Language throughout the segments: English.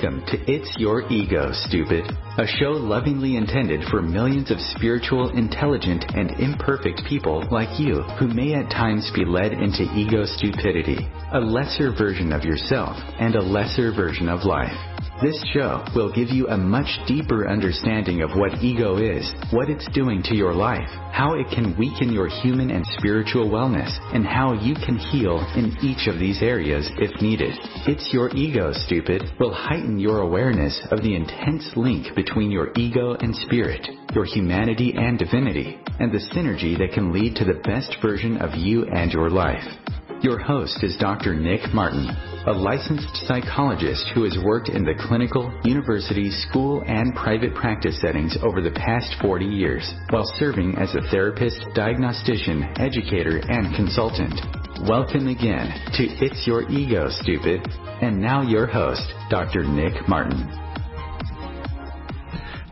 Welcome to It's Your Ego, Stupid, a show lovingly intended for millions of spiritual, intelligent, and imperfect people like you who may at times be led into ego stupidity, a lesser version of yourself and a lesser version of life. This show will give you a much deeper understanding of what ego is, what it's doing to your life, how it can weaken your human and spiritual wellness, and how you can heal in each of these areas if needed. It's Your Ego, Stupid will heighten your awareness of the intense link between your ego and spirit, your humanity and divinity, and the synergy that can lead to the best version of you and your life. Your host is Dr. Nick Martin, a licensed psychologist who has worked in the clinical, university, school, and private practice settings over the past 40 years, while serving as a therapist, diagnostician, educator, and consultant. Welcome again to It's Your Ego, Stupid. And now your host, Dr. Nick Martin.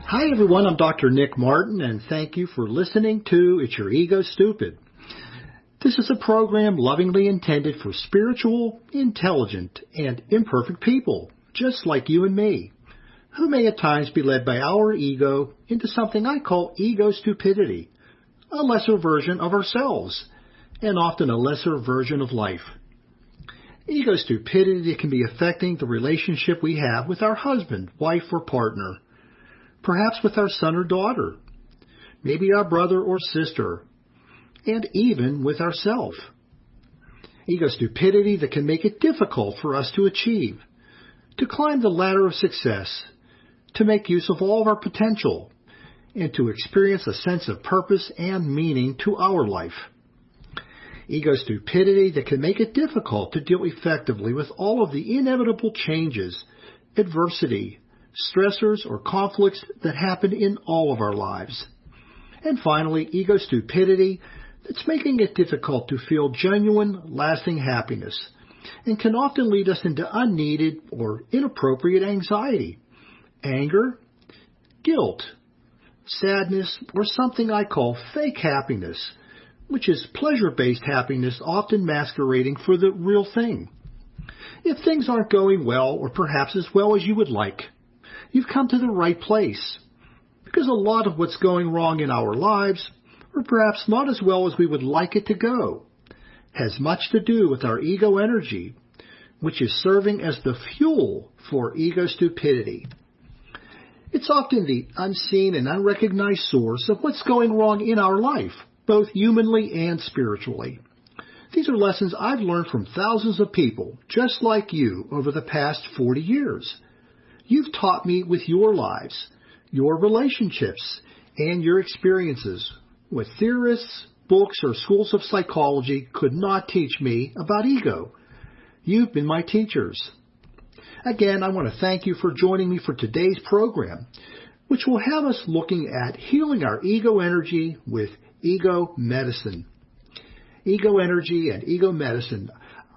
Hi everyone, I'm Dr. Nick Martin, and thank you for listening to It's Your Ego, Stupid. This is a program lovingly intended for spiritual, intelligent, and imperfect people, just like you and me, who may at times be led by our ego into something I call ego stupidity, a lesser version of ourselves, and often a lesser version of life. Ego stupidity can be affecting the relationship we have with our husband, wife, or partner, perhaps with our son or daughter, maybe our brother or sister, and even with ourselves. Ego stupidity that can make it difficult for us to achieve, to climb the ladder of success, to make use of all of our potential, and to experience a sense of purpose and meaning to our life. Ego stupidity that can make it difficult to deal effectively with all of the inevitable changes, adversity, stressors, or conflicts that happen in all of our lives. And finally, ego stupidity that's making it difficult to feel genuine, lasting happiness, and can often lead us into unneeded or inappropriate anxiety, anger, guilt, sadness, or something I call fake happiness, which is pleasure-based happiness often masquerading for the real thing. If things aren't going well, or perhaps as well as you would like, you've come to the right place, because a lot of what's going wrong in our lives, or perhaps not as well as we would like it to go, has much to do with our ego energy, which is serving as the fuel for ego stupidity. It's often the unseen and unrecognized source of what's going wrong in our life, both humanly and spiritually. These are lessons I've learned from thousands of people, just like you, over the past 40 years. You've taught me with your lives, your relationships, and your experiences. What theorists, books, or schools of psychology could not teach me about ego. You've been my teachers. Again, I want to thank you for joining me for today's program, which will have us looking at healing our ego energy with ego medicine. Ego energy and ego medicine,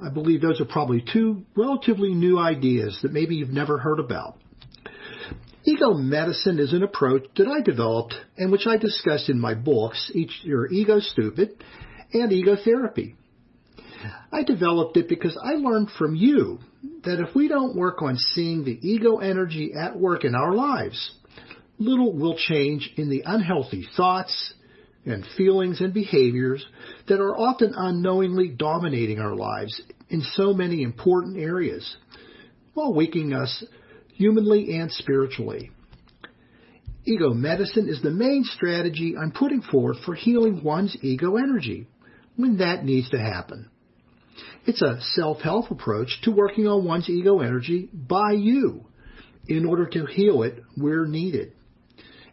I believe those are probably two relatively new ideas that maybe you've never heard about. Ego medicine is an approach that I developed and which I discussed in my books, Your Ego Stupid and Ego Therapy. I developed it because I learned from you that if we don't work on seeing the ego energy at work in our lives, little will change in the unhealthy thoughts and feelings and behaviors that are often unknowingly dominating our lives in so many important areas, while weakening us humanly and spiritually. Ego medicine is the main strategy I'm putting forth for healing one's ego energy when that needs to happen. It's a self-help approach to working on one's ego energy by you in order to heal it where needed.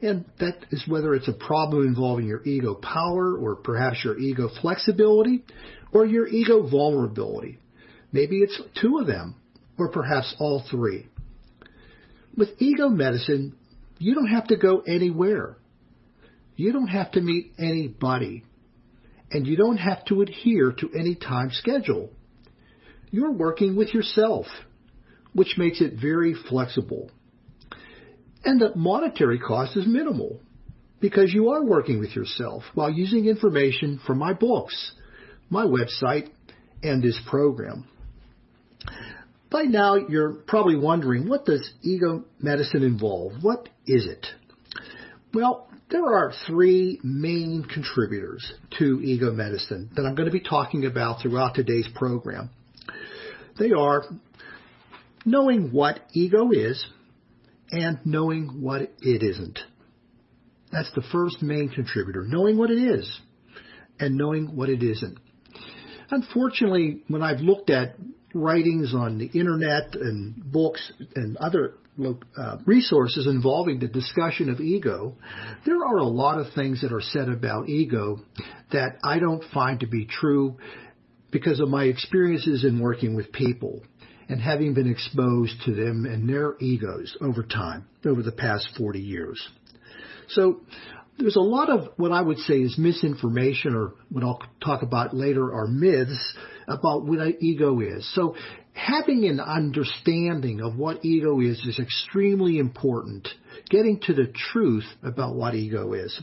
And that is whether it's a problem involving your ego power or perhaps your ego flexibility or your ego vulnerability. Maybe it's two of them or perhaps all three. With ego medicine, you don't have to go anywhere. You don't have to meet anybody. And you don't have to adhere to any time schedule. You're working with yourself, which makes it very flexible. And the monetary cost is minimal because you are working with yourself while using information from my books, my website, and this program. By now, you're probably wondering, what does ego medicine involve? What is it? Well, there are three main contributors to ego medicine that I'm going to be talking about throughout today's program. They are knowing what ego is and knowing what it isn't. That's the first main contributor, knowing what it is and knowing what it isn't. Unfortunately, when I've looked at writings on the internet and books and other resources involving the discussion of ego, there are a lot of things that are said about ego that I don't find to be true because of my experiences in working with people and having been exposed to them and their egos over time, over the past 40 years. So there's a lot of what I would say is misinformation, or what I'll talk about later are myths about what ego is. So having an understanding of what ego is extremely important, getting to the truth about what ego is.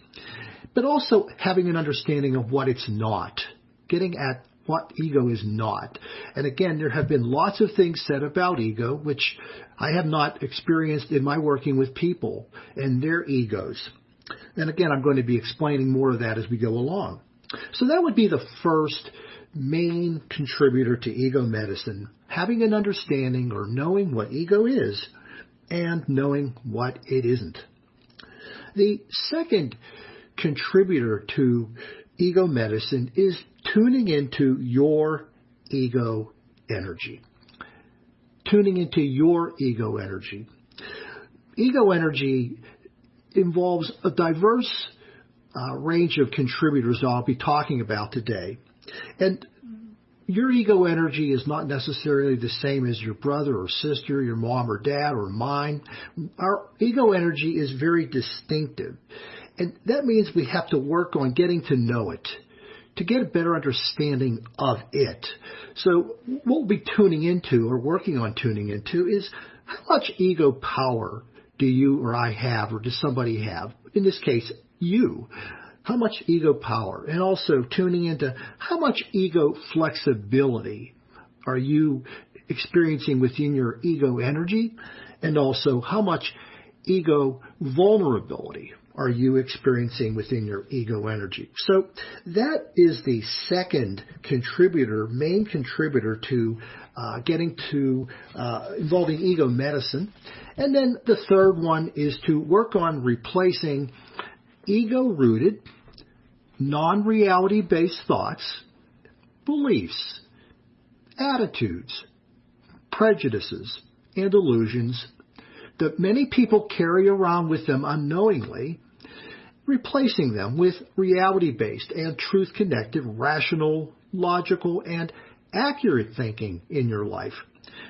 But also having an understanding of what it's not, getting at what ego is not. And again, there have been lots of things said about ego, which I have not experienced in my working with people and their egos. And again, I'm going to be explaining more of that as we go along. So that would be the first main contributor to ego medicine, having an understanding or knowing what ego is and knowing what it isn't. The second contributor to ego medicine is tuning into your ego energy. Tuning into your ego energy. Ego energy involves a diverse range of contributors that I'll be talking about today. And your ego energy is not necessarily the same as your brother or sister, your mom or dad, or mine. Our ego energy is very distinctive. And that means we have to work on getting to know it, to get a better understanding of it. So what we'll be tuning into, or working on tuning into, is how much ego power do you or I have, or does somebody have? In this case, you. How much ego power? And also tuning into how much ego flexibility are you experiencing within your ego energy? And also how much ego vulnerability are you experiencing within your ego energy? So that is the second contributor, main contributor to getting to involving ego medicine. And then the third one is to work on replacing ego-rooted, non-reality-based thoughts, beliefs, attitudes, prejudices, and illusions that many people carry around with them unknowingly, replacing them with reality-based and truth-connected, rational, logical, and accurate thinking in your life,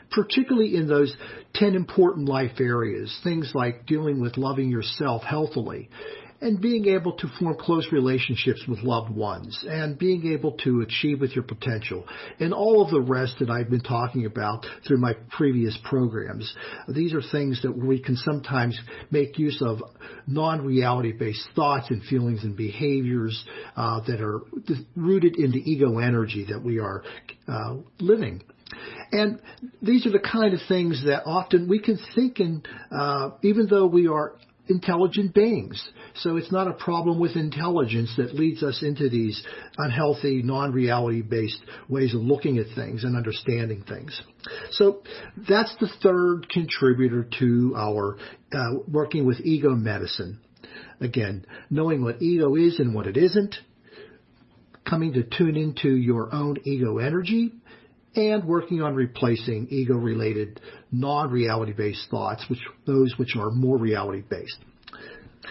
particularly in those 10 important life areas, things like dealing with loving yourself healthily, and being able to form close relationships with loved ones, and being able to achieve with your potential, and all of the rest that I've been talking about through my previous programs. These are things that we can sometimes make use of non-reality-based thoughts and feelings and behaviors that are rooted in the ego energy that we are living. And these are the kind of things that often we can think in, even though we are intelligent beings. So it's not a problem with intelligence that leads us into these unhealthy, non-reality-based ways of looking at things and understanding things. So that's the third contributor to our working with ego medicine. Again, knowing what ego is and what it isn't, coming to tune into your own ego energy, and working on replacing ego-related, non-reality-based thoughts, those which are more reality-based.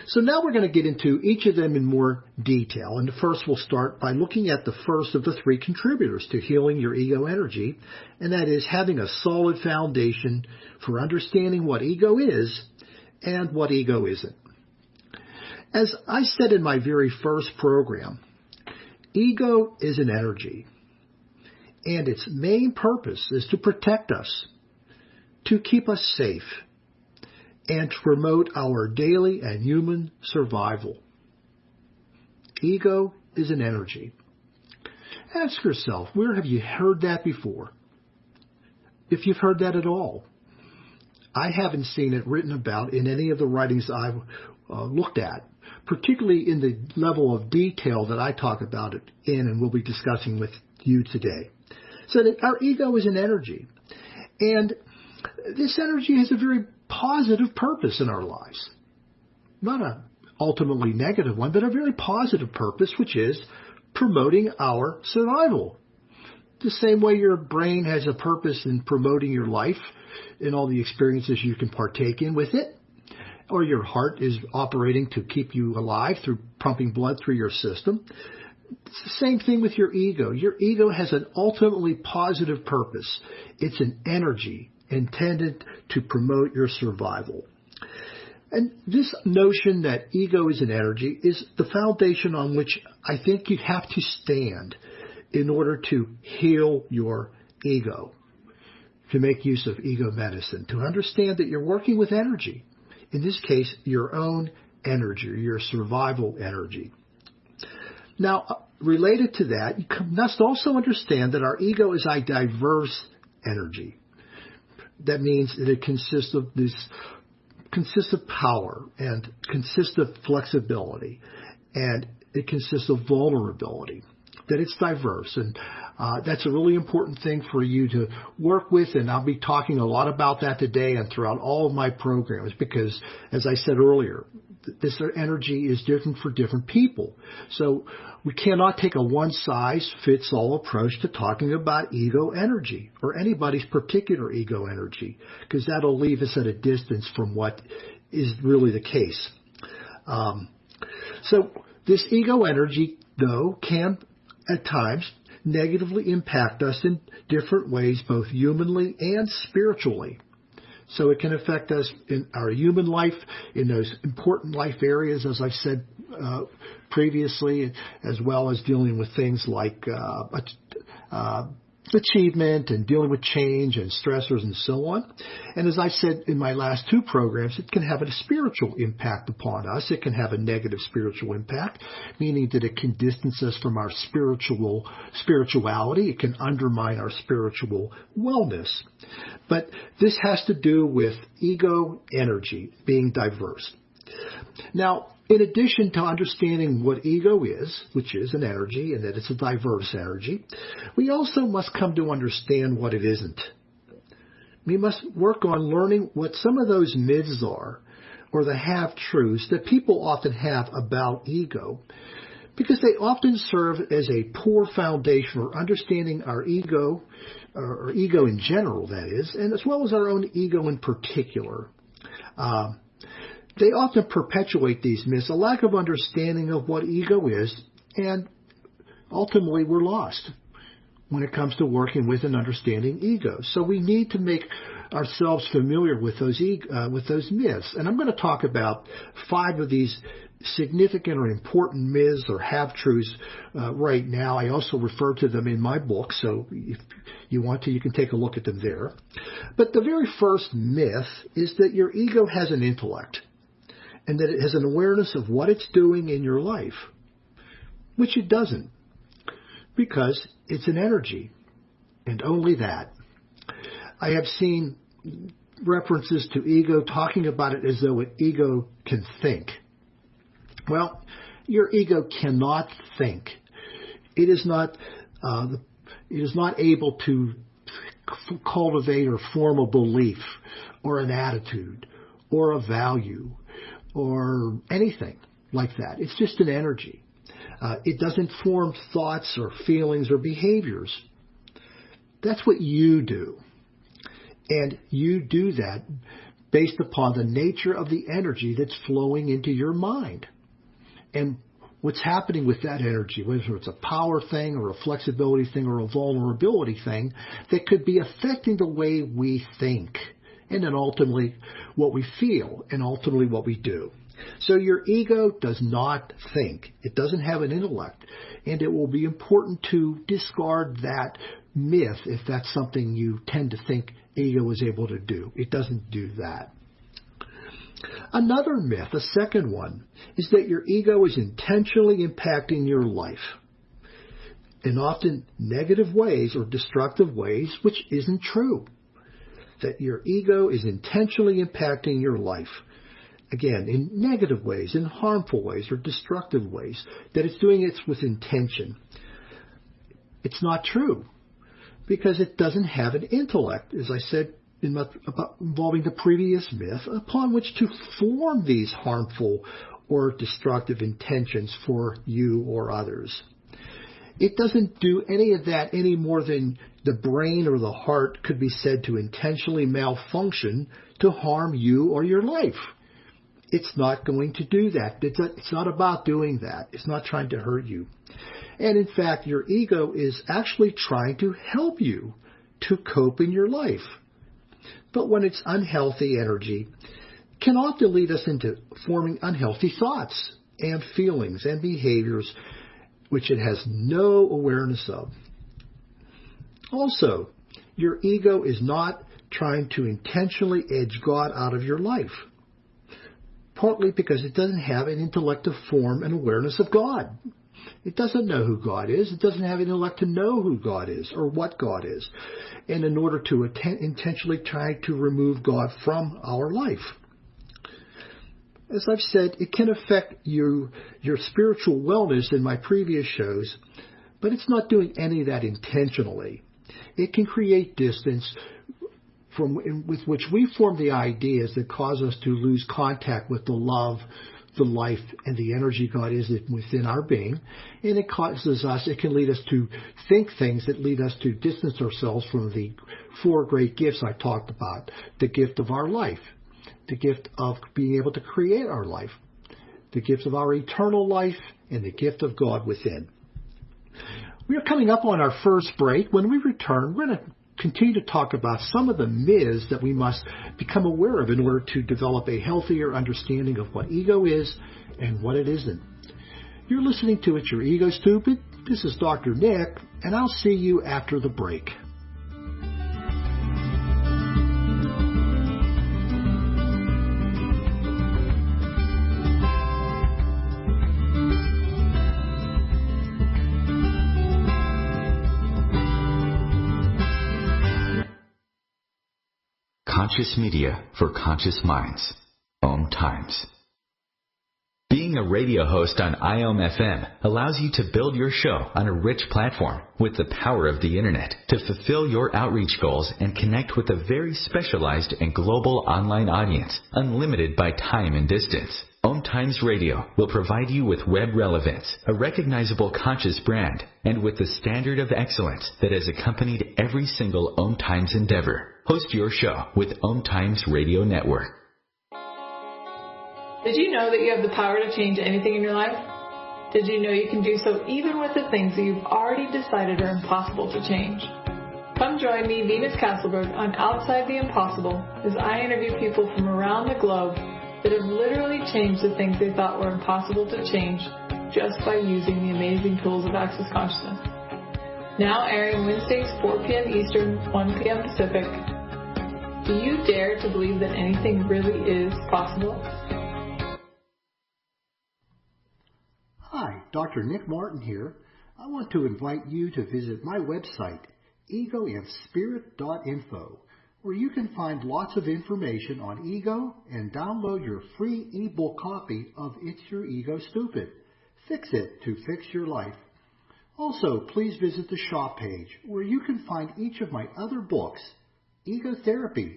So now we're going to get into each of them in more detail. And first we'll start by looking at the first of the three contributors to healing your ego energy, and that is having a solid foundation for understanding what ego is and what ego isn't. As I said in my very first program, ego is an energy. And its main purpose is to protect us, to keep us safe, and to promote our daily and human survival. Ego is an energy. Ask yourself, where have you heard that before? if you've heard that at all. I haven't seen it written about in any of the writings I've looked at, particularly in the level of detail that I talk about it in and will be discussing with you today. So that our ego is an energy. And this energy has a very positive purpose in our lives. Not an ultimately negative one, but a very positive purpose, which is promoting our survival. The same way your brain has a purpose in promoting your life and all the experiences you can partake in with it, or your heart is operating to keep you alive through pumping blood through your system. It's the same thing with your ego. Your ego has an ultimately positive purpose. It's an energy intended to promote your survival. And this notion that ego is an energy is the foundation on which I think you have to stand in order to heal your ego, to make use of ego medicine, to understand that you're working with energy. In this case, your own energy, your survival energy. Now, related to that, you must also understand that our ego is a diverse energy. That means that it consists of power and consists of flexibility, and it consists of vulnerability, that it's diverse. And that's a really important thing for you to work with, and I'll be talking a lot about that today and throughout all of my programs because, as I said earlier, this energy is different for different people. So we cannot take a one-size-fits-all approach to talking about ego energy or anybody's particular ego energy, because that'll leave us at a distance from what is really the case. So this ego energy, though, can at times negatively impact us in different ways, both humanly and spiritually. So it can affect us in our human life, in those important life areas, as I've said previously, as well as dealing with things like achievement and dealing with change and stressors and so on. And as I said in my last two programs, it can have a spiritual impact upon us. It can have a negative spiritual impact, meaning that it can distance us from our spirituality. It can undermine our spiritual wellness. But this has to do with ego energy being diverse. Now, in addition to understanding what ego is, which is an energy and that it's a diverse energy, we also must come to understand what it isn't. We must work on learning what some of those myths are, or the half-truths that people often have about ego, because they often serve as a poor foundation for understanding our ego, or ego in general, that is, and as well as our own ego in particular. They often perpetuate these myths, a lack of understanding of what ego is, and ultimately we're lost when it comes to working with and understanding ego. So we need to make ourselves familiar with those myths. And I'm going to talk about 5 of these significant or important myths or half-truths right now. I also refer to them in my book, so if you want to, you can take a look at them there. But the very first myth is that your ego has an intellect, and that it has an awareness of what it's doing in your life, which it doesn't, because it's an energy, and only that. I have seen references to ego talking about it as though an ego can think. Well, your ego cannot think. It is not able to cultivate or form a belief or an attitude or a value or anything like that. It's just an energy. It doesn't form thoughts or feelings or behaviors. That's what you do. And you do that based upon the nature of the energy that's flowing into your mind. And what's happening with that energy, whether it's a power thing or a flexibility thing or a vulnerability thing, that could be affecting the way we think, and then ultimately what we feel, and ultimately what we do. So your ego does not think. It doesn't have an intellect. And it will be important to discard that myth if that's something you tend to think ego is able to do. It doesn't do that. Another myth, a second one, is that your ego is intentionally impacting your life in often negative ways or destructive ways, which isn't true. that your ego is intentionally impacting your life, again, in negative ways, in harmful ways, or destructive ways, that it's doing it with intention. It's not true, because it doesn't have an intellect, as I said involving the previous myth, upon which to form these harmful or destructive intentions for you or others. It doesn't do any of that any more than the brain or the heart could be said to intentionally malfunction to harm you or your life. It's not going to do that. It's not about doing that. It's not trying to hurt you. And in fact, your ego is actually trying to help you to cope in your life. But when it's unhealthy energy, it can often lead us into forming unhealthy thoughts and feelings and behaviors which it has no awareness of. Also, your ego is not trying to intentionally edge God out of your life, partly because it doesn't have an intellect to form an awareness of God. It doesn't know who God is. It doesn't have an intellect to know who God is or what God is. And in order to intentionally try to remove God from our life. As I've said, it can affect your spiritual wellness in my previous shows, but it's not doing any of that intentionally. It can create distance with which we form the ideas that cause us to lose contact with the love, the life, and the energy God is within our being. And it can lead us to think things that lead us to distance ourselves from the four great gifts I talked about. The gift of our life, the gift of being able to create our life, the gift of our eternal life, and the gift of God within. We are coming up on our first break. When we return, we're going to continue to talk about some of the myths that we must become aware of in order to develop a healthier understanding of what ego is and what it isn't. You're listening to It's Your Ego Stupid? This is Dr. Nick, and I'll see you after the break. Conscious media for conscious minds. Om Times. Being a radio host on IOM FM allows you to build your show on a rich platform with the power of the internet to fulfill your outreach goals and connect with a very specialized and global online audience, unlimited by time and distance. Om Times Radio will provide you with web relevance, a recognizable conscious brand, and with the standard of excellence that has accompanied every single Om Times endeavor. Host your show with Om Times Radio Network. Did you know that you have the power to change anything in your life? Did you know you can do so even with the things that you've already decided are impossible to change? Come join me, Venus Castleberg, on Outside the Impossible as I interview people from around the globe that have literally changed the things they thought were impossible to change just by using the amazing tools of Access Consciousness. Now airing Wednesdays, 4 p.m. Eastern, 1 p.m. Pacific. Do you dare to believe that anything really is possible? Hi, Dr. Nick Martin here. I want to invite you to visit my website, egoandspirit.info, where you can find lots of information on ego and download your free ebook copy of It's Your Ego Stupid. Fix it to fix your life. Also, please visit the shop page where you can find each of my other books, Ego Therapy,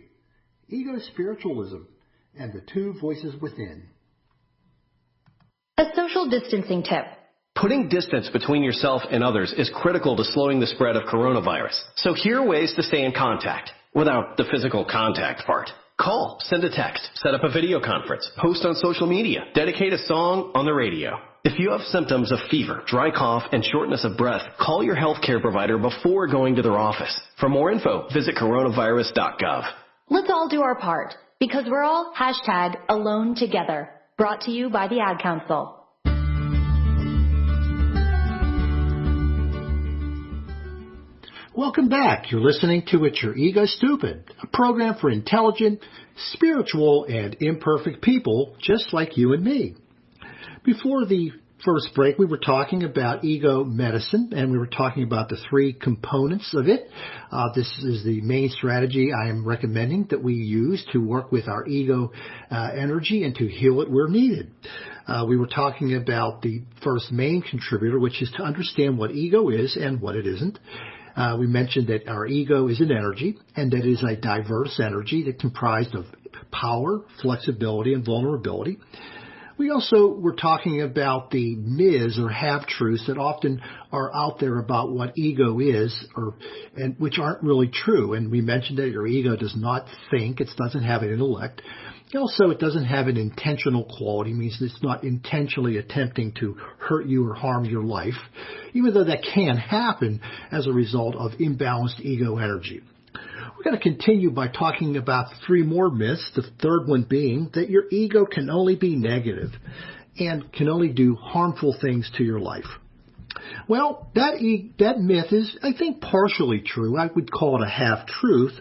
Ego Spiritualism, and The Two Voices Within. A social distancing tip. Putting distance between yourself and others is critical to slowing the spread of coronavirus. So here are ways to stay in contact without the physical contact part. Call, send a text, set up a video conference, post on social media, dedicate a song on the radio. If you have symptoms of fever, dry cough, and shortness of breath, call your healthcare provider before going to their office. For more info, visit coronavirus.gov. Let's all do our part, because we're all #AloneTogether. Brought to you by the Ad Council. Welcome back. You're listening to It's Your Ego Stupid, a program for intelligent, spiritual, and imperfect people just like you and me. Before the first break, we were talking about ego medicine, and we were talking about the three components of it. This is the main strategy I am recommending that we use to work with our ego energy and to heal it where needed. We were talking about the first main contributor, which is to understand what ego is and what it isn't. We mentioned that our ego is an energy, and that it is a diverse energy that's comprised of power, flexibility, and vulnerability. We also were talking about the myths or half-truths that often are out there about what ego is, and which aren't really true. And we mentioned that your ego does not think, it doesn't have an intellect. Also, it doesn't have an intentional quality, means it's not intentionally attempting to hurt you or harm your life, even though that can happen as a result of imbalanced ego energy. We're going to continue by talking about three more myths, the third one being that your ego can only be negative and can only do harmful things to your life. Well, that myth is, I think, partially true. I would call it a half-truth,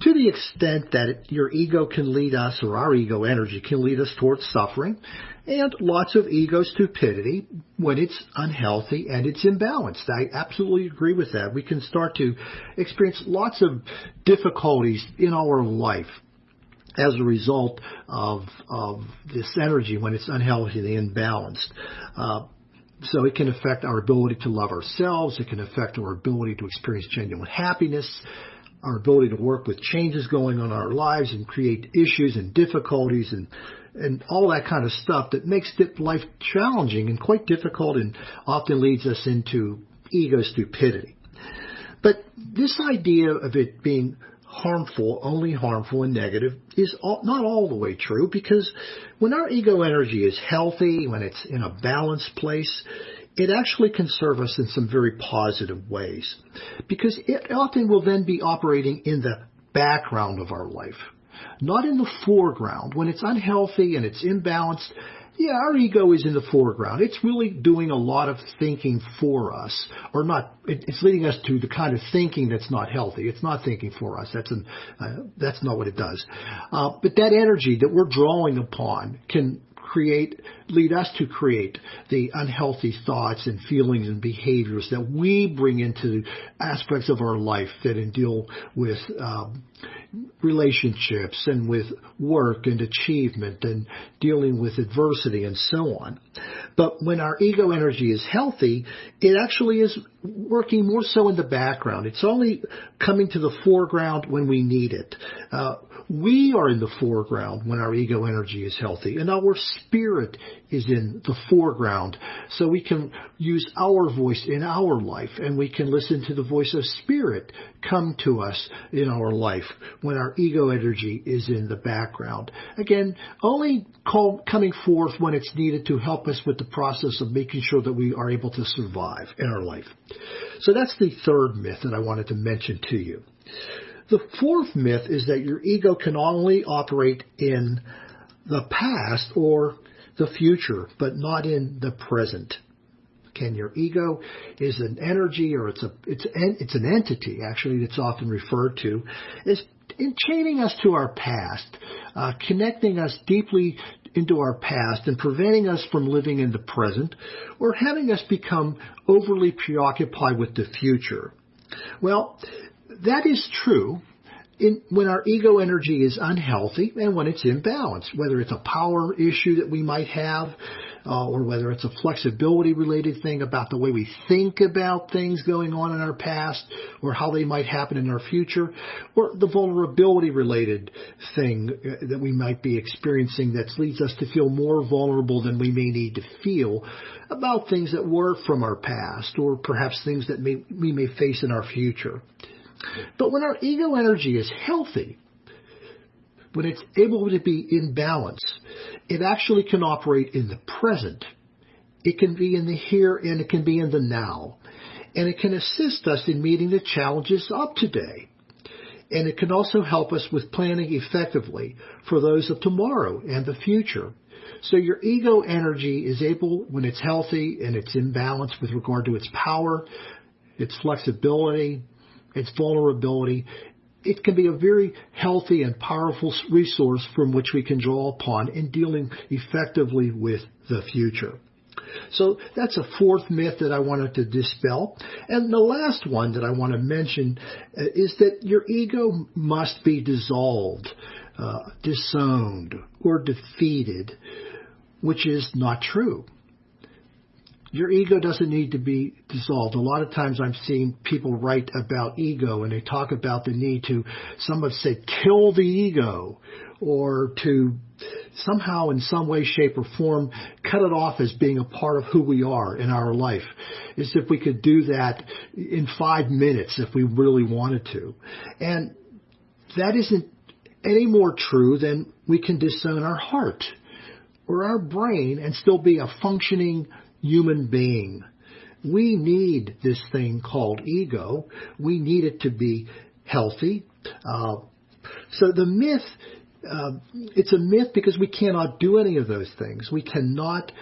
to the extent that your ego can lead us, or our ego energy can lead us towards suffering and lots of ego stupidity when it's unhealthy and it's imbalanced. I absolutely agree with that. We can start to experience lots of difficulties in our life as a result of this energy when it's unhealthy and imbalanced. So it can affect our ability to love ourselves. It can affect our ability to experience genuine happiness, our ability to work with changes going on in our lives and create issues and difficulties and all that kind of stuff that makes life challenging and quite difficult and often leads us into ego stupidity. But this idea of it being harmful, only harmful and negative, is not all the way true, because when our ego energy is healthy, when it's in a balanced place, it actually can serve us in some very positive ways, because it often will then be operating in the background of our life, not in the foreground. When it's unhealthy and it's imbalanced, yeah, our ego is in the foreground. It's really doing a lot of thinking for us, or not. It's leading us to the kind of thinking that's not healthy. It's not thinking for us. That's not what it does. But that energy that we're drawing upon can lead us to create the unhealthy thoughts and feelings and behaviors that we bring into aspects of our life that deal with relationships and with work and achievement and dealing with adversity and so on. But when our ego energy is healthy, it actually is working more so in the background. It's only coming to the foreground when we need it. We are in the foreground when our ego energy is healthy, and our spirit is in the foreground. So we can use our voice in our life, and we can listen to the voice of spirit come to us in our life when our ego energy is in the background. Again, only coming forth when it's needed to help us with the process of making sure that we are able to survive in our life. So that's the third myth that I wanted to mention to you. The fourth myth is that your ego can only operate in the past or the future, but not in the present. Again, your ego is an energy, or it's an entity, actually, that's often referred to as chaining us to our past, connecting us deeply into our past and preventing us from living in the present, or having us become overly preoccupied with the future. Well, that is true when our ego energy is unhealthy and when it's imbalanced, whether it's a power issue that we might have, or whether it's a flexibility-related thing about the way we think about things going on in our past or how they might happen in our future, or the vulnerability-related thing that we might be experiencing that leads us to feel more vulnerable than we may need to feel about things that were from our past, or perhaps things that we may face in our future. But when our ego energy is healthy, when it's able to be in balance, it actually can operate in the present. It can be in the here and it can be in the now. And it can assist us in meeting the challenges of today. And it can also help us with planning effectively for those of tomorrow and the future. So your ego energy is able, when it's healthy and it's in balance with regard to its power, its flexibility, its vulnerability, it can be a very healthy and powerful resource from which we can draw upon in dealing effectively with the future. So that's a fourth myth that I wanted to dispel. And the last one that I want to mention is that your ego must be dissolved, disowned, or defeated, which is not true. Your ego doesn't need to be dissolved. A lot of times I'm seeing people write about ego and they talk about the need to, some have said, kill the ego, or to somehow in some way, shape, or form cut it off as being a part of who we are in our life. As if we could do that in 5 minutes if we really wanted to. And that isn't any more true than we can disown our heart or our brain and still be a functioning human being. We need this thing called ego. We need it to be healthy. So the myth, it's a myth because we cannot do any of those things. We cannot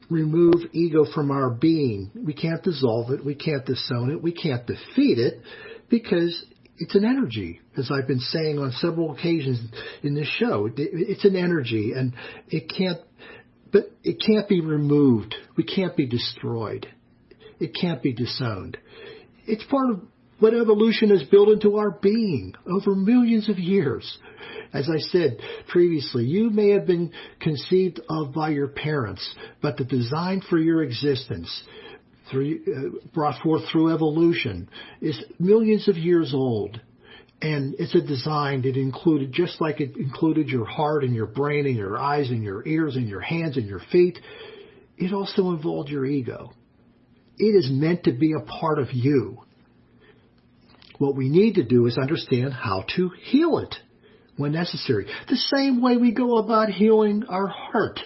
remove ego from our being. We can't dissolve it. We can't disown it. We can't defeat it because it's an energy, as I've been saying on several occasions in this show. It's an energy, and it can't be removed. We can't be destroyed. It can't be disowned. It's part of what evolution has built into our being over millions of years. As I said previously, you may have been conceived of by your parents, but the design for your existence, brought forth through evolution, is millions of years old. And it's a design that included, just like it included your heart and your brain and your eyes and your ears and your hands and your feet, it also involved your ego. It is meant to be a part of you. What we need to do is understand how to heal it when necessary. The same way we go about healing our heart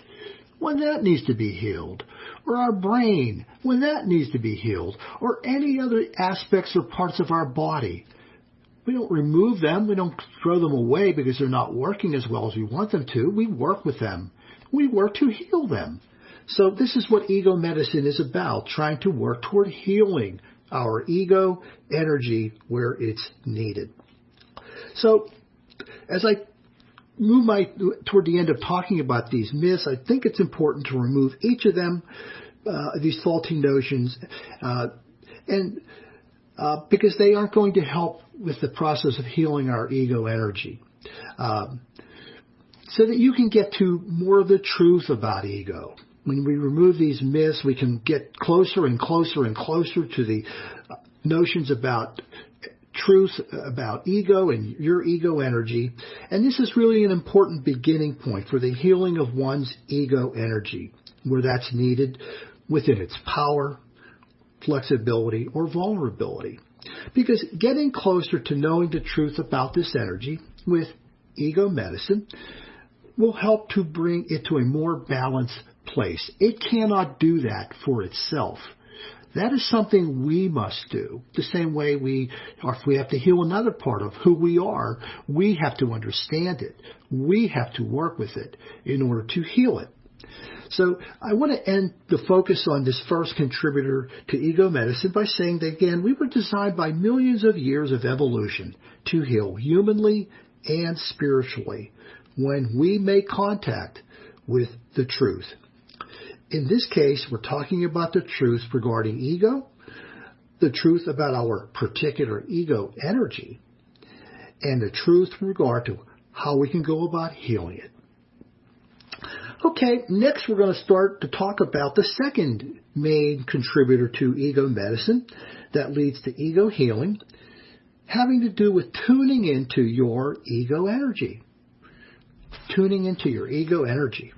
when that needs to be healed, or our brain when that needs to be healed, or any other aspects or parts of our body. We don't remove them. We don't throw them away because they're not working as well as we want them to. We work with them. We work to heal them. So this is what ego medicine is about, trying to work toward healing our ego energy where it's needed. So as I move toward the end of talking about these myths, I think it's important to remove each of them, these faulty notions, because they aren't going to help with the process of healing our ego energy. So that you can get to more of the truth about ego. When we remove these myths, we can get closer and closer and closer to the notions about truth, about ego and your ego energy. And this is really an important beginning point for the healing of one's ego energy, where that's needed within its power, flexibility, or vulnerability. Because getting closer to knowing the truth about this energy with ego medicine will help to bring it to a more balanced place. It cannot do that for itself. That is something we must do. The same way if we have to heal another part of who we are, we have to understand it. We have to work with it in order to heal it. So I want to end the focus on this first contributor to ego medicine by saying that, again, we were designed by millions of years of evolution to heal humanly and spiritually when we make contact with the truth. In this case, we're talking about the truth regarding ego, the truth about our particular ego energy, and the truth in regard to how we can go about healing it. Okay, next we're going to start to talk about the second main contributor to ego medicine that leads to ego healing, having to do with tuning into your ego energy. Tuning into your ego energy,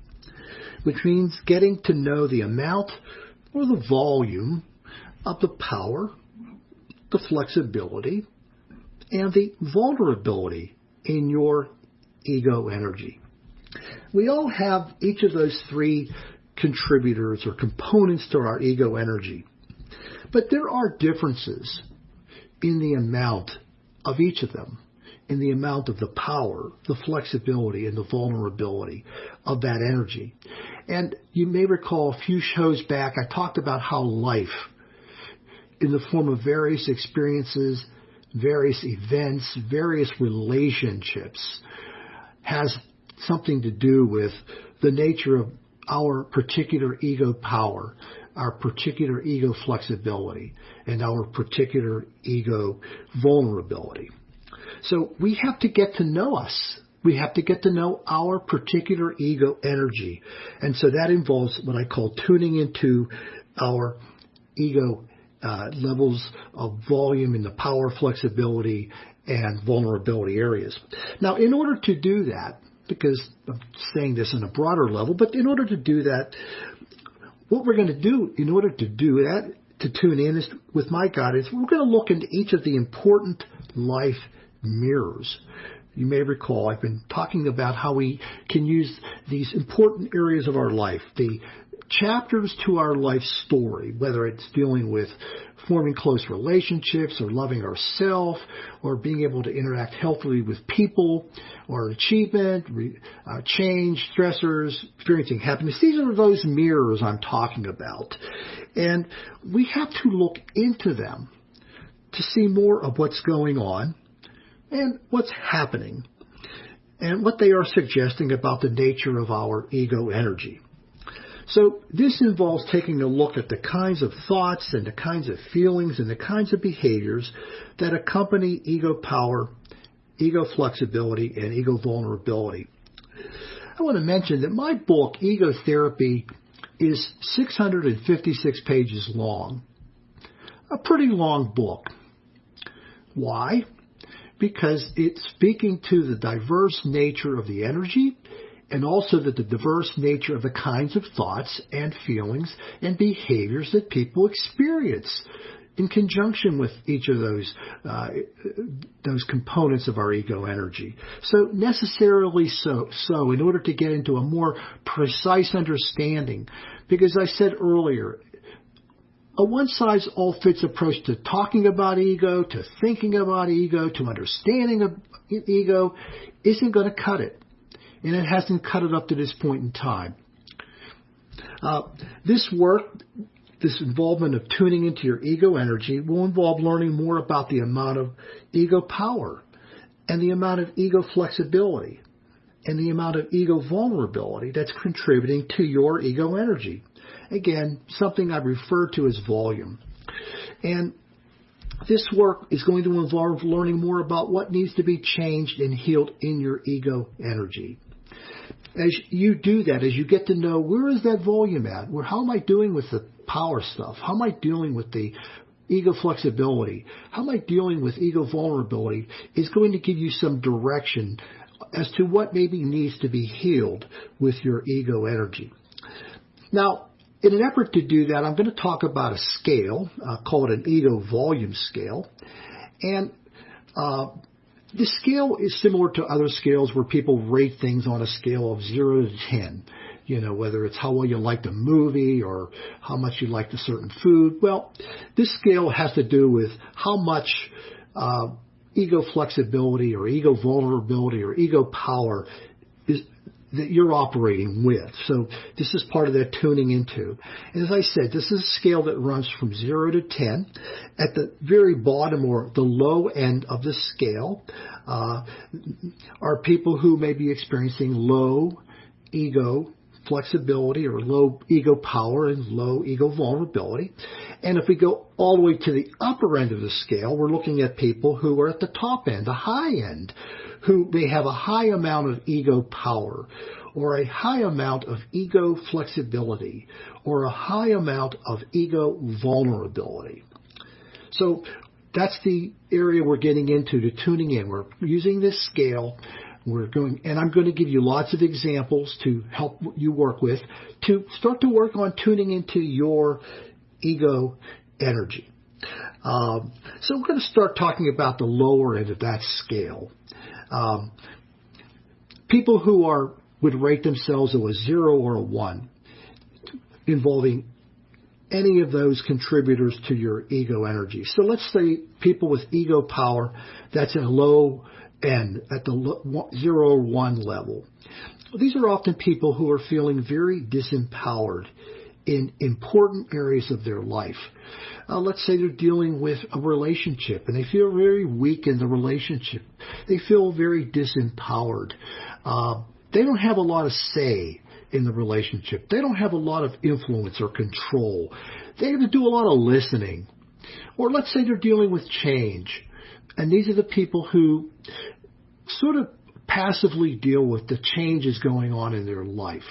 which means getting to know the amount or the volume of the power, the flexibility, and the vulnerability in your ego energy. We all have each of those three contributors or components to our ego energy, but there are differences in the amount of each of them, in the amount of the power, the flexibility, and the vulnerability of that energy. And you may recall a few shows back, I talked about how life, in the form of various experiences, various events, various relationships, has something to do with the nature our particular ego power, our particular ego flexibility, and our particular ego vulnerability. So we have to get to know us. We have to get to know our particular ego energy. And so that involves what I call tuning into our ego levels of volume in the power, flexibility, and vulnerability areas. Now, in order to do that, because I'm saying this on a broader level, but in order to do that, what we're going to do in order to do that, to tune in is, with my guidance, we're going to look into each of the important life mirrors. You may recall I've been talking about how we can use these important areas of our life, the chapters to our life story, whether it's dealing with forming close relationships or loving ourselves or being able to interact healthily with people or achievement, change, stressors, experiencing happiness. These are those mirrors I'm talking about. And we have to look into them to see more of what's going on and what's happening and what they are suggesting about the nature of our ego energy. So this involves taking a look at the kinds of thoughts and the kinds of feelings and the kinds of behaviors that accompany ego power, ego flexibility, and ego vulnerability. I want to mention that my book, Ego Therapy, is 656 pages long. A pretty long book. Why? Because it's speaking to the diverse nature of the energy and also the diverse nature of the kinds of thoughts and feelings and behaviors that people experience in conjunction with each of those components of our ego energy. So necessarily so in order to get into a more precise understanding, because I said earlier, a one-size-all-fits approach to talking about ego, to thinking about ego, to understanding of ego isn't going to cut it. And it hasn't cut it up to this point in time. This work, this involvement of tuning into your ego energy, will involve learning more about the amount of ego power and the amount of ego flexibility and the amount of ego vulnerability that's contributing to your ego energy. Again, something I refer to as volume. And this work is going to involve learning more about what needs to be changed and healed in your ego energy. As you do that, as you get to know where is that volume at, how am I doing with the power stuff, how am I dealing with the ego flexibility, how am I dealing with ego vulnerability, is going to give you some direction as to what maybe needs to be healed with your ego energy. Now, in an effort to do that, I'm going to talk about a scale called an ego volume scale. And the scale is similar to other scales where people rate things on a scale of 0 to 10. You know, whether it's how well you like the movie or how much you like the certain food. Well, this scale has to do with how much ego flexibility or ego vulnerability or ego power is that you're operating with. So this is part of that tuning into. And as I said, this is a scale that runs from 0 to 10. At the very bottom or the low end of the scale are people who may be experiencing low ego flexibility or low ego power and low ego vulnerability. And if we go all the way to the upper end of the scale, we're looking at people who are at the top end, the high end, who may have a high amount of ego power or a high amount of ego flexibility or a high amount of ego vulnerability. So that's the area we're getting into to tuning in. We're using this scale. And I'm going to give you lots of examples to help you work with to start to work on tuning into your ego energy. So we're going to start talking about the lower end of that scale. People who would rate themselves as a 0 or a 1, involving any of those contributors to your ego energy. So let's say people with ego power, that's at a low end, at the 0 or 1 level. These are often people who are feeling very disempowered in important areas of their life. Let's say they're dealing with a relationship and they feel very weak in the relationship. They feel very disempowered. They don't have a lot of say in the relationship. They don't have a lot of influence or control. They have to do a lot of listening. Or let's say they're dealing with change. And these are the people who sort of passively deal with the changes going on in their life,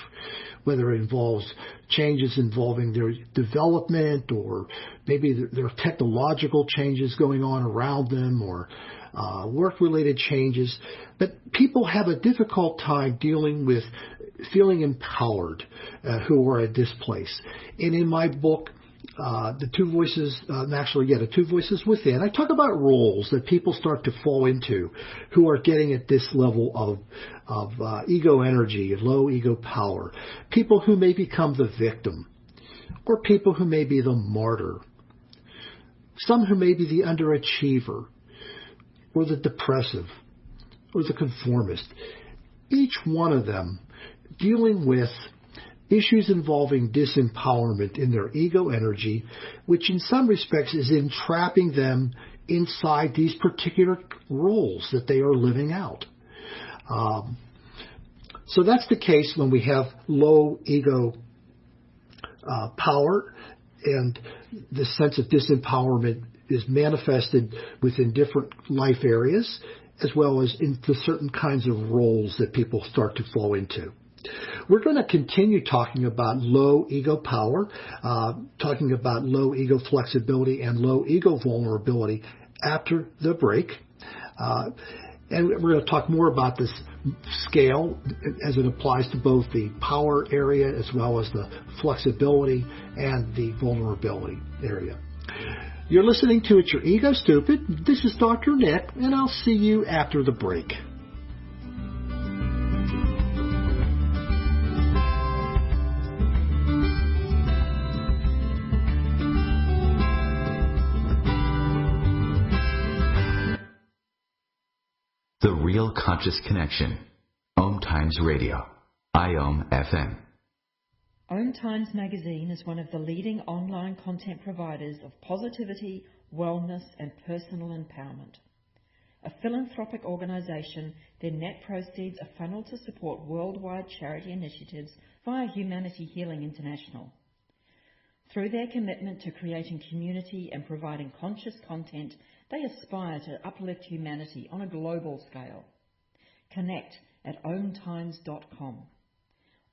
whether it involves changes involving their development or maybe there are technological changes going on around them or work-related changes. But people have a difficult time dealing with feeling empowered who are at this place. And in my book, The Two Voices Within, I talk about roles that people start to fall into who are getting at this level of ego energy and low ego power. People who may become the victim, or people who may be the martyr. Some who may be the underachiever, or the depressive, or the conformist. Each one of them dealing with issues involving disempowerment in their ego energy, which in some respects is entrapping them inside these particular roles that they are living out. So that's the case when we have low ego power, and the sense of disempowerment is manifested within different life areas, as well as into certain kinds of roles that people start to fall into. We're going to continue talking about low ego power, talking about low ego flexibility and low ego vulnerability after the break. And we're going to talk more about this scale as it applies to both the power area as well as the flexibility and the vulnerability area. You're listening to It's Your Ego Stupid. This is Dr. Nick, and I'll see you after the break. The Real Conscious Connection. Om Times Radio. IOM FM. Om Times Magazine is one of the leading online content providers of positivity, wellness and personal empowerment. A philanthropic organisation, their net proceeds are funneled to support worldwide charity initiatives via Humanity Healing International. Through their commitment to creating community and providing conscious content, they aspire to uplift humanity on a global scale. Connect at omtimes.com.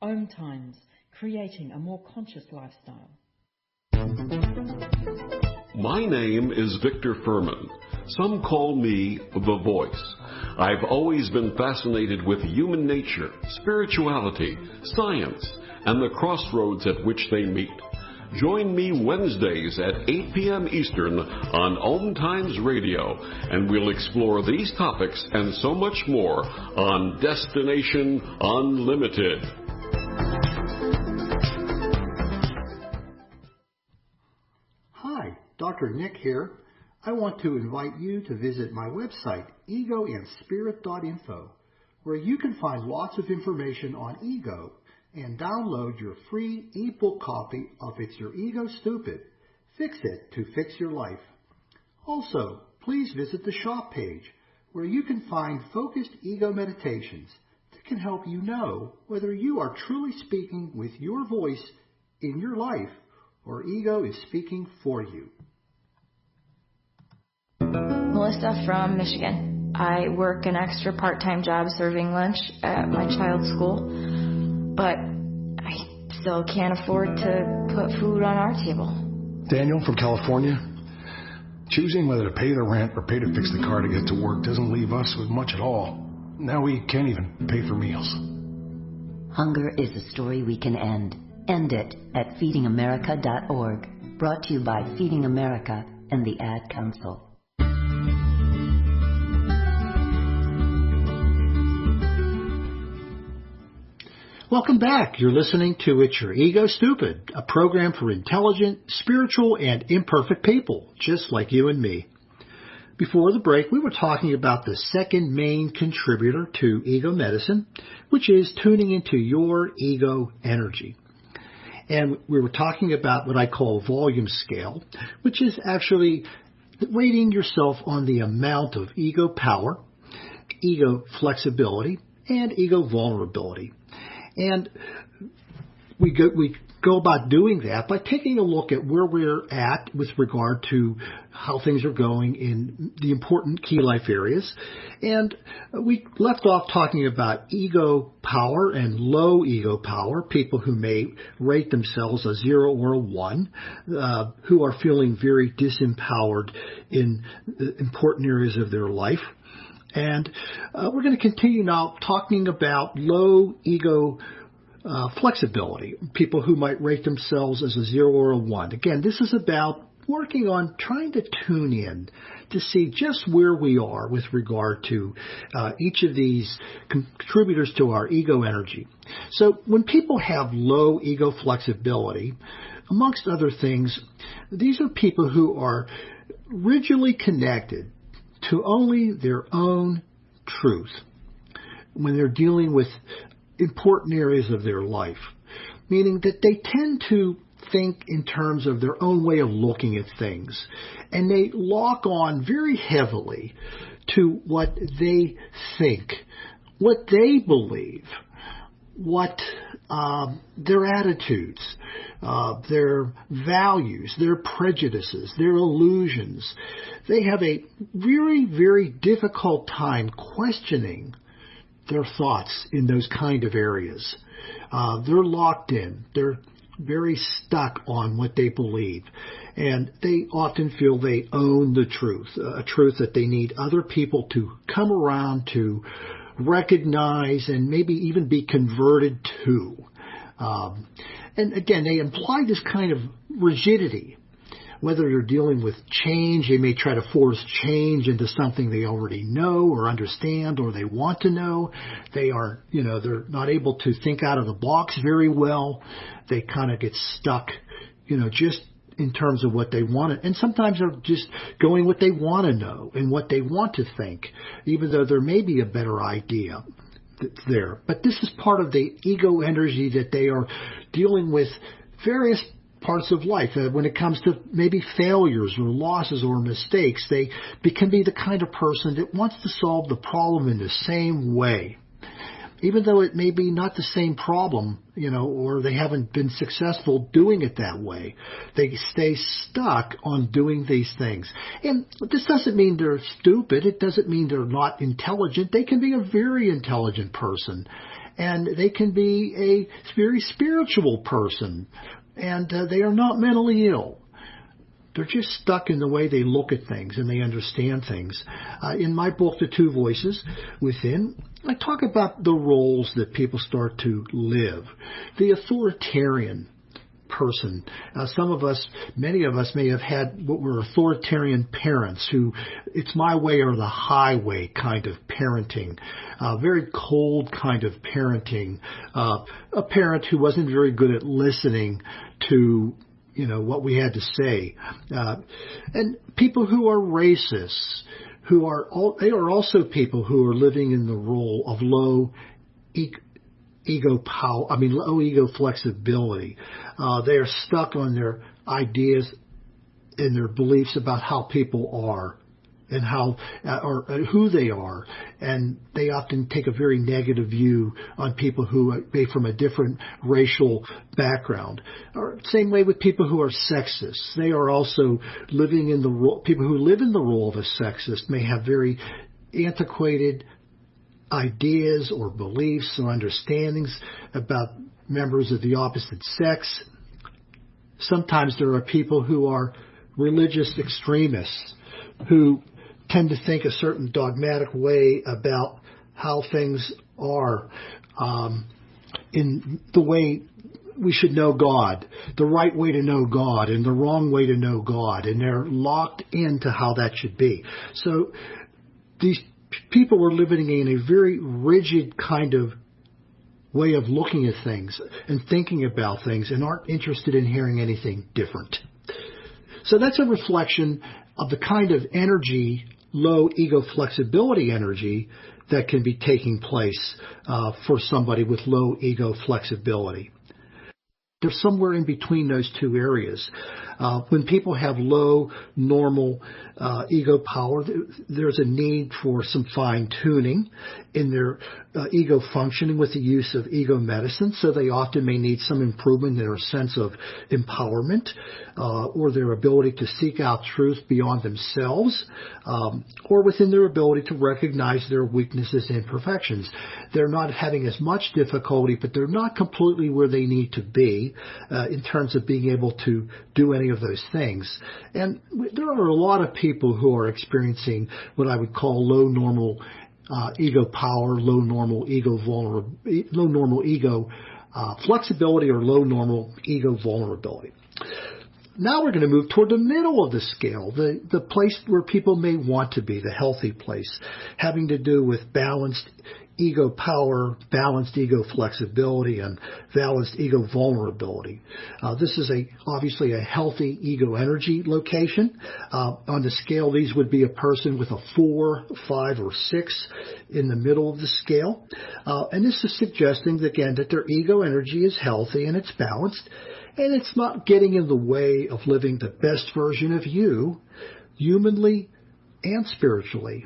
Om Times, creating a more conscious lifestyle. My name is Victor Furman. Some call me The Voice. I've always been fascinated with human nature, spirituality, science, and the crossroads at which they meet. Join me Wednesdays at 8 p.m. Eastern on Om Times Radio, and we'll explore these topics and so much more on Destination Unlimited. Hi, Dr. Nick here. I want to invite you to visit my website, egoandspirit.info, where you can find lots of information on ego and download your free ebook copy of It's Your Ego Stupid. Fix it to fix your life. Also, please visit the shop page where you can find focused ego meditations that can help you know whether you are truly speaking with your voice in your life or ego is speaking for you. Melissa from Michigan. I work an extra part-time job serving lunch at my child's school, but I still can't afford to put food on our table. Daniel from California. Choosing whether to pay the rent or pay to fix the car to get to work doesn't leave us with much at all. Now we can't even pay for meals. Hunger is a story we can end. End it at feedingamerica.org. Brought to you by Feeding America and the Ad Council. Welcome back. You're listening to It's Your Ego Stupid, a program for intelligent, spiritual, and imperfect people, just like you and me. Before the break, we were talking about the second main contributor to ego medicine, which is tuning into your ego energy. And we were talking about what I call volume scale, which is actually rating yourself on the amount of ego power, ego flexibility, and ego vulnerability. And we go about doing that by taking a look at where we're at with regard to how things are going in the important key life areas. And we left off talking about ego power and low ego power, people who may rate themselves a 0 or a 1, who are feeling very disempowered in important areas of their life. And we're going to continue now talking about low ego flexibility, people who might rate themselves as a 0 or a 1. Again, this is about working on trying to tune in to see just where we are with regard to each of these contributors to our ego energy. So when people have low ego flexibility, amongst other things, these are people who are rigidly connected to only their own truth when they're dealing with important areas of their life, meaning that they tend to think in terms of their own way of looking at things, and they lock on very heavily to what they think, what they believe, what their attitudes, their values, their prejudices, their illusions. They have a very, very difficult time questioning their thoughts in those kind of areas. They're locked in. They're very stuck on what they believe. And they often feel they own the truth, a truth that they need other people to come around to recognize and maybe even be converted to. And again, they imply this kind of rigidity. Whether you're dealing with change, they may try to force change into something they already know or understand or they want to know. They are, they're not able to think out of the box very well. They kind of get stuck, just in terms of what they want. And sometimes they're just going what they want to know and what they want to think, even though there may be a better idea that's there. But this is part of the ego energy that they are dealing with various parts of life. When it comes to maybe failures or losses or mistakes, they can be the kind of person that wants to solve the problem in the same way, even though it may be not the same problem, or they haven't been successful doing it that way. They stay stuck on doing these things. And this doesn't mean they're stupid. It doesn't mean they're not intelligent. They can be a very intelligent person, and they can be a very spiritual person. And they are not mentally ill. They're just stuck in the way they look at things and they understand things. In my book, The Two Voices Within, I talk about the roles that people start to live. The authoritarian person. Many of us may have had what were authoritarian parents who, it's my way or the highway kind of parenting, very cold kind of parenting, a parent who wasn't very good at listening to what we had to say, and people who are racists, they are also people who are living in the role of low ego flexibility. They are stuck on their ideas and their beliefs about how people are and how or who they are, and they often take a very negative view on people who may from a different racial background. Or same way with people who are sexist. They are also living in the role. People who live in the role of a sexist may have very antiquated ideas or beliefs or understandings about members of the opposite sex. Sometimes there are people who are religious extremists who tend to think a certain dogmatic way about how things are, in the way we should know God, the right way to know God and the wrong way to know God, and they're locked into how that should be. So these people are living in a very rigid kind of way of looking at things and thinking about things and aren't interested in hearing anything different. So that's a reflection of the kind of energy, low ego flexibility energy, that can be taking place for somebody with low ego flexibility. They're somewhere in between those two areas. When people have low normal ego power, there's a need for some fine tuning in their ego functioning with the use of ego medicine, so they often may need some improvement in their sense of empowerment or their ability to seek out truth beyond themselves or within their ability to recognize their weaknesses and imperfections. They're not having as much difficulty, but they're not completely where they need to be in terms of being able to do any of those things. And there are a lot of people who are experiencing what I would call low normal ego power, low normal ego flexibility, or low normal ego vulnerability. Now we're going to move toward the middle of the scale, the place where people may want to be, the healthy place, having to do with balanced ego power, balanced ego flexibility, and balanced ego vulnerability. This is obviously a healthy ego energy location. On the scale, these would be a person with a 4, 5, or 6 in the middle of the scale. And this is suggesting, again, that their ego energy is healthy and it's balanced, and it's not getting in the way of living the best version of you, humanly and spiritually.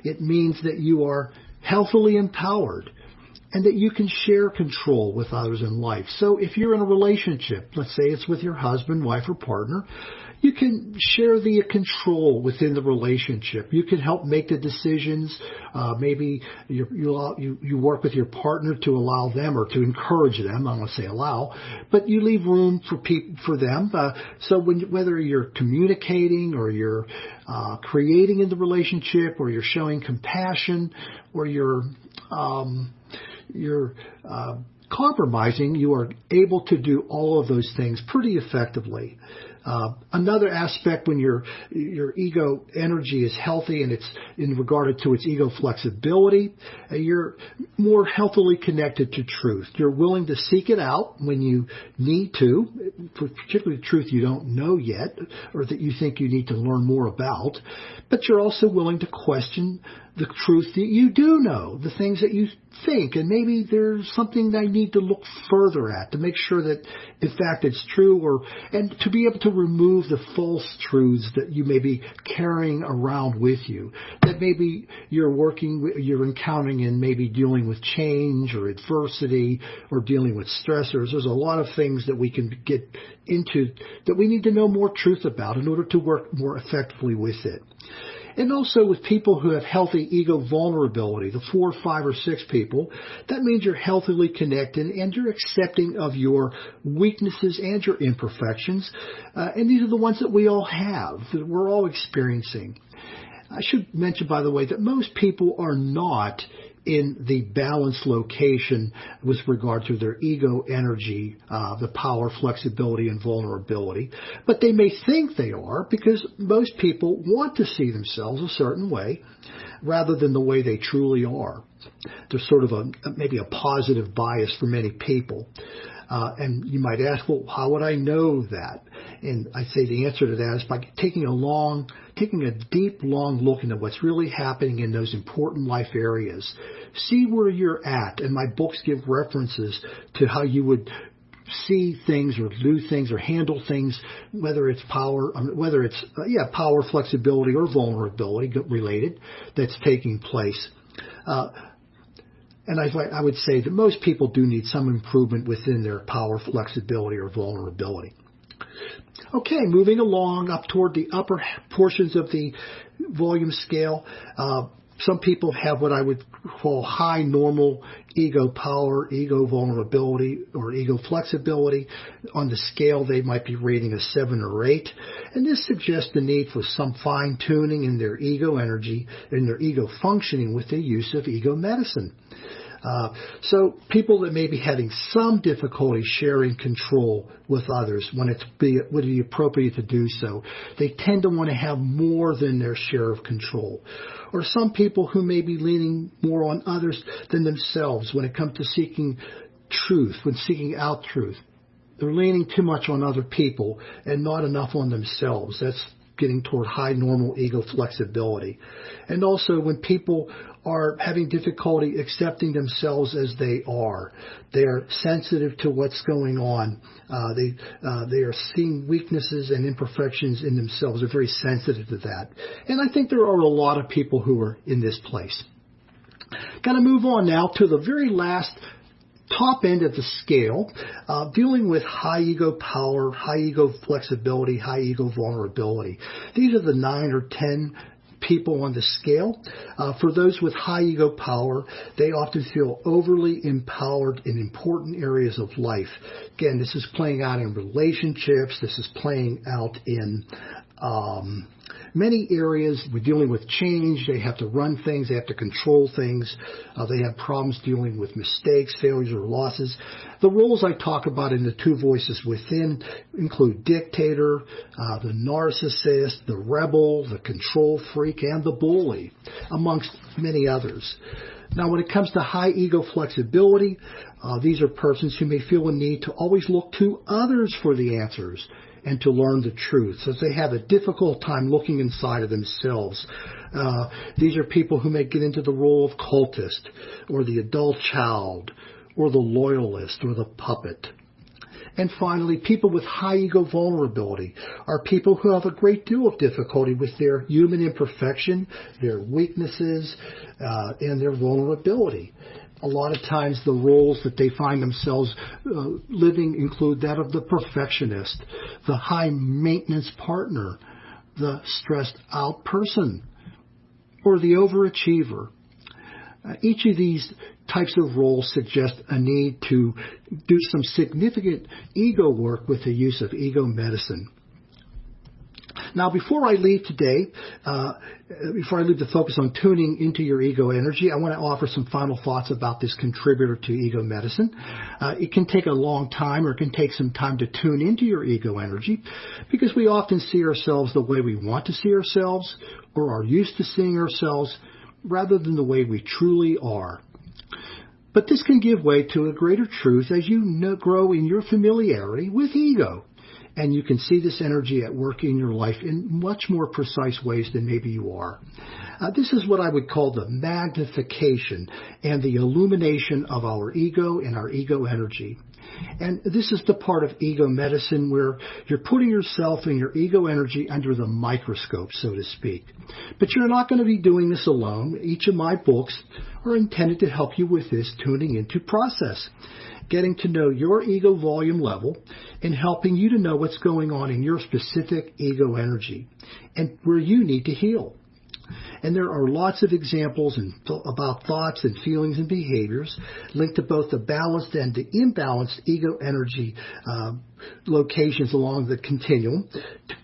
It means that you are healthily empowered and that you can share control with others in life. So if you're in a relationship, let's say it's with your husband, wife, or partner, you can share the control within the relationship. You can help make the decisions. Maybe you work with your partner to allow them, or to encourage them. I don't want to say allow, but you leave room for them. So whether you're communicating, or you're creating in the relationship, or you're showing compassion, or you're compromising, you are able to do all of those things pretty effectively. Another aspect, when your ego energy is healthy and it's in regard to its ego flexibility, you're more healthily connected to truth. You're willing to seek it out when you need to, particularly truth you don't know yet or that you think you need to learn more about. But you're also willing to question the truth that you do know, the things that you think, and maybe there's something I need to look further at to make sure that, in fact, it's true, and to be able to remove the false truths that you may be carrying around with you, that maybe you're encountering and maybe dealing with change or adversity or dealing with stressors. There's a lot of things that we can get into that we need to know more truth about in order to work more effectively with it. And also with people who have healthy ego vulnerability, the 4, 5, or 6 people, that means you're healthily connected and you're accepting of your weaknesses and your imperfections. And these are the ones that we all have, that we're all experiencing. I should mention, by the way, that most people are not in the balanced location with regard to their ego energy, the power, flexibility, and vulnerability. But they may think they are, because most people want to see themselves a certain way rather than the way they truly are. There's sort of maybe a positive bias for many people. And you might ask, well, how would I know that? And I say the answer to that is by taking a deep, long look into what's really happening in those important life areas. See where you're at. And my books give references to how you would see things or do things or handle things, whether it's power, flexibility, or vulnerability related that's taking place. And I would say that most people do need some improvement within their power, flexibility, or vulnerability. Okay, moving along up toward the upper portions of the volume scale. Some people have what I would call high normal ego power, ego vulnerability, or ego flexibility. On the scale, they might be rating a 7 or 8. And this suggests the need for some fine-tuning in their ego energy and their ego functioning with the use of ego medicine. So people that may be having some difficulty sharing control with others when would be appropriate to do so, they tend to want to have more than their share of control. Or some people who may be leaning more on others than themselves when it comes to seeking truth, when seeking out truth. They're leaning too much on other people and not enough on themselves. That's getting toward high normal ego flexibility. And also when people are having difficulty accepting themselves as they are sensitive to what's going on. They are seeing weaknesses and imperfections in themselves. They're very sensitive to that. And I think there are a lot of people who are in this place. Got to move on now to the very last top end of the scale, dealing with high ego power, high ego flexibility, high ego vulnerability. These are the 9 or 10 people on the scale. For those with high ego power, they often feel overly empowered in important areas of life. Again, this is playing out in relationships. This is playing out in many areas. We're dealing with change. They have to run things. They have to control things. They have problems dealing with mistakes, failures, or losses. The roles I talk about in the 2 voices within include dictator, the narcissist, the rebel, the control freak, and the bully, amongst many others. Now, when it comes to high ego flexibility, these are persons who may feel a need to always look to others for the answers and to learn the truth, so they have a difficult time looking inside of themselves. These are people who may get into the role of cultist, or the adult child, or the loyalist, or the puppet. And finally, people with high ego vulnerability are people who have a great deal of difficulty with their human imperfection, their weaknesses, and their vulnerability. A lot of times the roles that they find themselves living include that of the perfectionist, the high maintenance partner, the stressed out person, or the overachiever. Each of these types of roles suggest a need to do some significant ego work with the use of ego medicine. Now, before I leave today, before I leave the focus on tuning into your ego energy, I want to offer some final thoughts about this contributor to ego medicine. It can take a long time, or it can take some time to tune into your ego energy, because we often see ourselves the way we want to see ourselves, or are used to seeing ourselves, rather than the way we truly are. But this can give way to a greater truth as you grow in your familiarity with ego. And you can see this energy at work in your life in much more precise ways than maybe you are. This is what I would call the magnification and the illumination of our ego and our ego energy. And this is the part of ego medicine where you're putting yourself and your ego energy under the microscope, so to speak. But you're not going to be doing this alone. Each of my books are intended to help you with this tuning into process, getting to know your ego volume level and helping you to know what's going on in your specific ego energy and where you need to heal. And there are lots of examples about thoughts and feelings and behaviors linked to both the balanced and the imbalanced ego energy locations along the continuum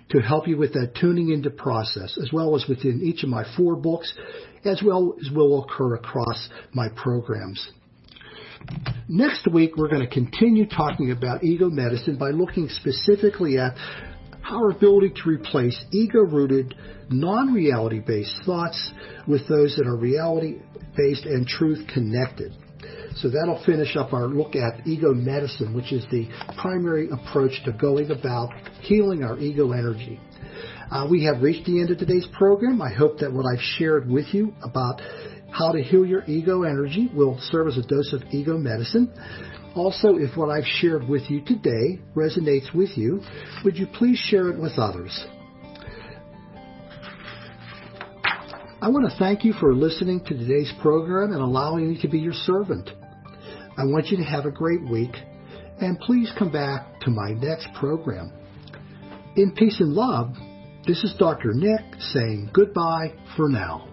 to help you with that tuning into process, as well as within each of my 4 books, as well as will occur across my programs. Next week, we're going to continue talking about ego medicine by looking specifically at our ability to replace ego-rooted, non-reality-based thoughts with those that are reality-based and truth-connected. So that'll finish up our look at ego medicine, which is the primary approach to going about healing our ego energy. We have reached the end of today's program. I hope that what I've shared with you about how to heal your ego energy will serve as a dose of ego medicine. Also, if what I've shared with you today resonates with you, would you please share it with others? I want to thank you for listening to today's program and allowing me to be your servant. I want you to have a great week, and please come back to my next program. In peace and love, this is Dr. Nick saying goodbye for now.